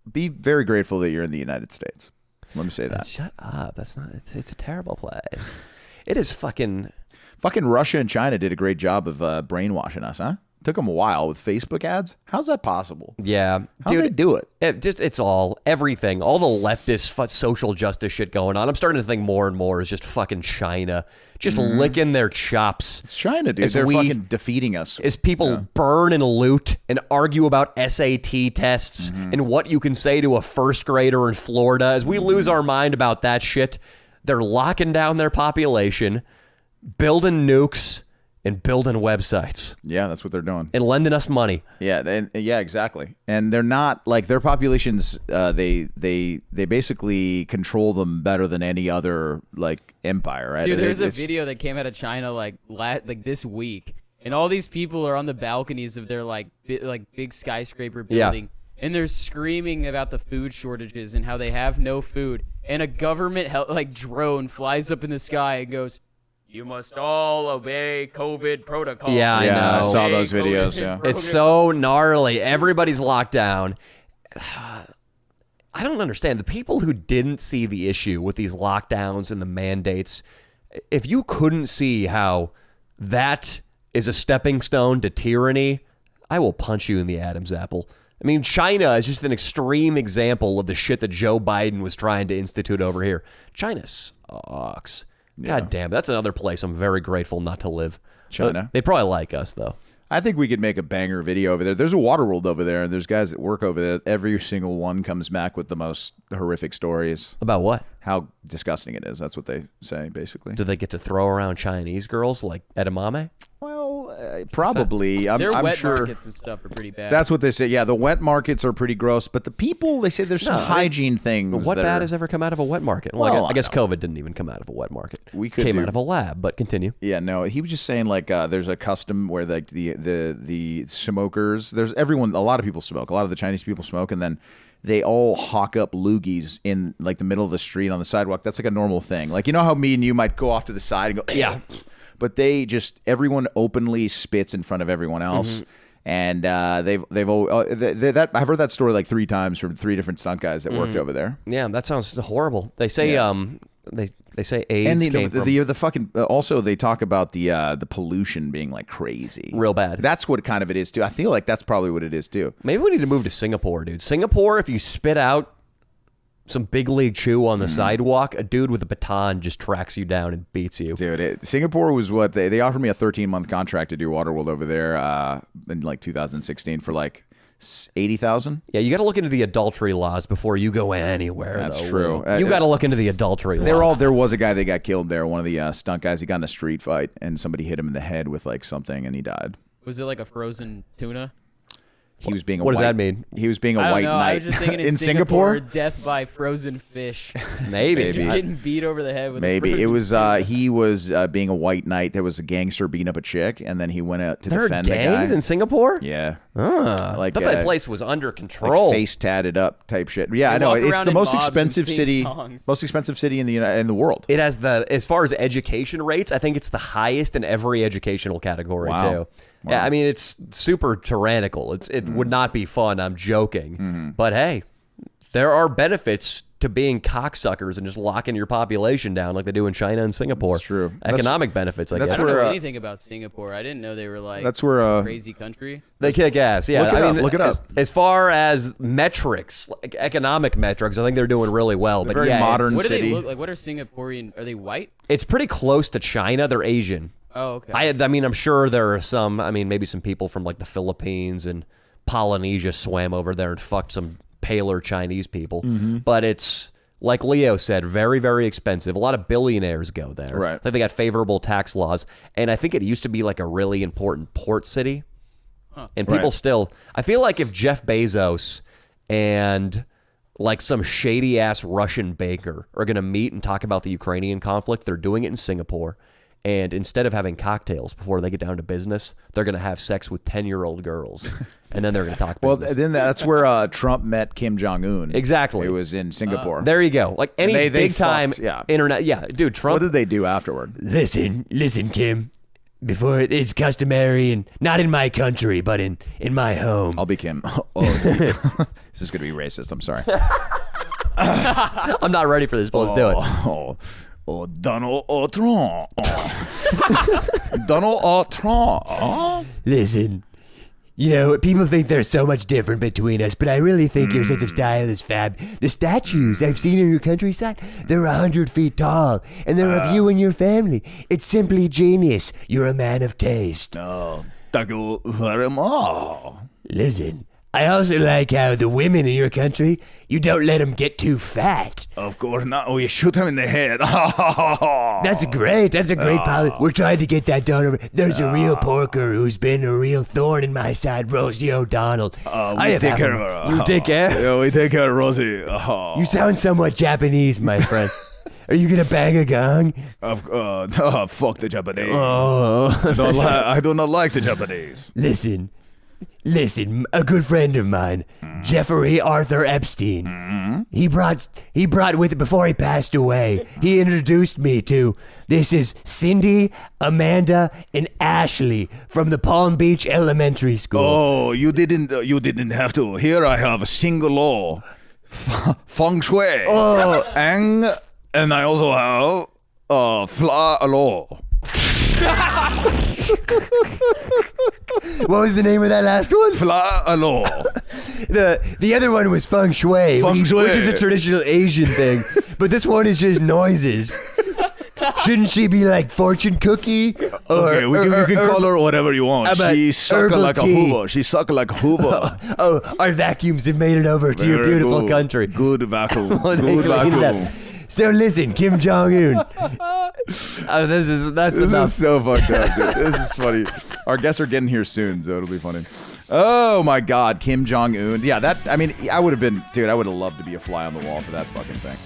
be very grateful that you're in the United States. Let me say that. Shut up. That's not. It's a terrible place. It is fucking. Fucking Russia and China did a great job of brainwashing us, huh? Took them a while with Facebook ads. How's that possible? Yeah. How'd they do it? It's all, everything, all the leftist social justice shit going on. I'm starting to think more and more is just fucking China. Just licking their chops. It's China, dude. They're fucking defeating us. As people burn and loot and argue about SAT tests and what you can say to a first grader in Florida, as we lose our mind about that shit, they're locking down their population, building nukes, and building websites. Yeah, that's what they're doing. And lending us money. Yeah, yeah, exactly. And they're not like their populations. They basically control them better than any other like empire, right? Dude, there's a video that came out of China like this week, and all these people are on the balconies of their like big skyscraper building, and they're screaming about the food shortages and how they have no food. And a government drone flies up in the sky and goes, "You must all obey COVID protocol." Yeah, I know. I saw those videos. Yeah, it's so gnarly. Everybody's locked down. I don't understand. The people who didn't see the issue with these lockdowns and the mandates, if you couldn't see how that is a stepping stone to tyranny, I will punch you in the Adam's apple. I mean, China is just an extreme example of the shit that Joe Biden was trying to institute over here. China sucks. God damn, that's another place I'm very grateful not to live. China. They probably like us, though. I think we could make a banger video over there. There's a water world over there, and there's guys that work over there. Every single one comes back with the most horrific stories. About what? How disgusting it is. That's what they say, basically. Do they get to throw around Chinese girls like edamame? Well, probably. Their I'm wet sure markets and stuff are pretty bad. That's what they say. Yeah, the wet markets are pretty gross, but the people, they say there's some hygiene things. What bad has ever come out of a wet market? Well, I guess COVID didn't even come out of a wet market. Came out of a lab, but continue. Yeah, no, he was just saying like there's a custom where like the smokers, there's everyone, a lot of people smoke. A lot of the Chinese people smoke, and then they all hawk up loogies in like the middle of the street on the sidewalk. That's like a normal thing. Like, you know how me and you might go off to the side and go, yeah. But everyone openly spits in front of everyone else. And I've heard that story like 3 times from 3 different stunt guys that worked over there. Yeah, that sounds horrible. They say they say AIDS and came from the fucking also they talk about the pollution being like crazy, real bad. That's what kind of it is too. I feel like that's probably what it is too. Maybe we need to move to Singapore, dude. Singapore, if you spit out some big league chew on the sidewalk, a dude with a baton just tracks you down and beats you. Dude, Singapore was what they offered me a 13-month contract to do Waterworld over there in like 2016 for like 80,000. Yeah, you got to look into the adultery laws before you go anywhere. That's true. You got to look into the adultery laws. There was a guy that got killed there. One of the stunt guys. He got in a street fight and somebody hit him in the head with like something and he died. Was it like a frozen tuna? He was being a what white, does that mean? He was being a white knight. I was just thinking in Singapore, death by frozen fish. Maybe. Just getting beat over the head with Maybe. a It was tuna. he was being a white knight. There was a gangster beating up a chick, and then he went out to There defend are the guy. gangs in Singapore? Yeah. I thought that place was under control. Like face tatted up type shit. Yeah, They I know. walk It's around the in most mobs and expensive sing city. songs. Most expensive city in the world. It has as far as education rates, I think it's the highest in every educational category too. Wow. Yeah, I mean it's super tyrannical. It would not be fun. I'm joking, but hey, there are benefits to being cocksuckers and just locking your population down like they do in China and Singapore. That's true. Economic benefits, I guess. I don't know anything about Singapore. I didn't know they were like a crazy country. They kick ass. Yeah, Look it up. As far as metrics, like economic metrics, I think they're doing really well. But very yeah, modern What do city. they look like? What are Singaporean? Are they white? it's pretty close to China. They're Asian. Oh, okay. I mean, I'm sure there are some. I mean, maybe some people from like the Philippines and Polynesia swam over there and fucked some paler Chinese people. But it's like Leo said, very, very expensive. A lot of billionaires go there. Right. I think they got favorable tax laws, and I think it used to be like a really important port city. And people still. I feel like if Jeff Bezos and like some shady ass Russian banker are going to meet and talk about the Ukrainian conflict, they're doing it in Singapore. And instead of having cocktails before they get down to business, they're going to have sex with 10-year-old girls. And then they're going to talk business. Well, then that's where Trump met Kim Jong-un. Exactly. It was in Singapore. There you go. Like any They big time fucked, yeah. internet. Yeah, dude, Trump. What did they do afterward? Listen, Kim. before it's customary, and not in my country, but in my home. I'll be Kim. This is gonna be racist. I'm sorry. I'm not ready for this, but let's do it. Donald Trump. Donald Trump. Listen, people think there's so much different between us, but I really think your sense of style is fab. The statues I've seen in your countryside, they're 100 feet tall, and they're of you and your family. It's simply genius. You're a man of taste. Oh, thank you very much. Listen, I also like how the women in your country, you don't let them get too fat. Of course not. We shoot him in the head. That's great. That's a great pilot. We're trying to get that done. There's a real porker who's been a real thorn in my side, Rosie O'Donnell. We take care of her. You take care? Yeah, we take care of Rosie. You sound somewhat Japanese, my friend. Are you gonna bang a gong? Fuck the Japanese. Oh. I do not like the Japanese. Listen, a good friend of mine, Jeffrey Arthur Epstein, he brought with it before he passed away. He introduced me to, this is Cindy, Amanda, and Ashley from the Palm Beach Elementary School. Oh, you didn't have to. Here I have a single law, feng shui. Oh, and I also have fla law. What was the name of that last one? Fla law. The other one was feng shui, which is a traditional Asian thing, but this one is just noises. Shouldn't she be like fortune cookie? Okay, you can call her whatever you want. She suck like a Hoover. She suck like a Hoover. Oh, our vacuums have made it over to your beautiful country. Good vacuum. Oh, Good vacuum. So listen, Kim Jong-un. That's enough. Is so fucked up, dude. This is funny. Our guests are getting here soon, so it'll be funny. Oh my God, Kim Jong-un. Yeah, I would have loved to be a fly on the wall for that fucking thing.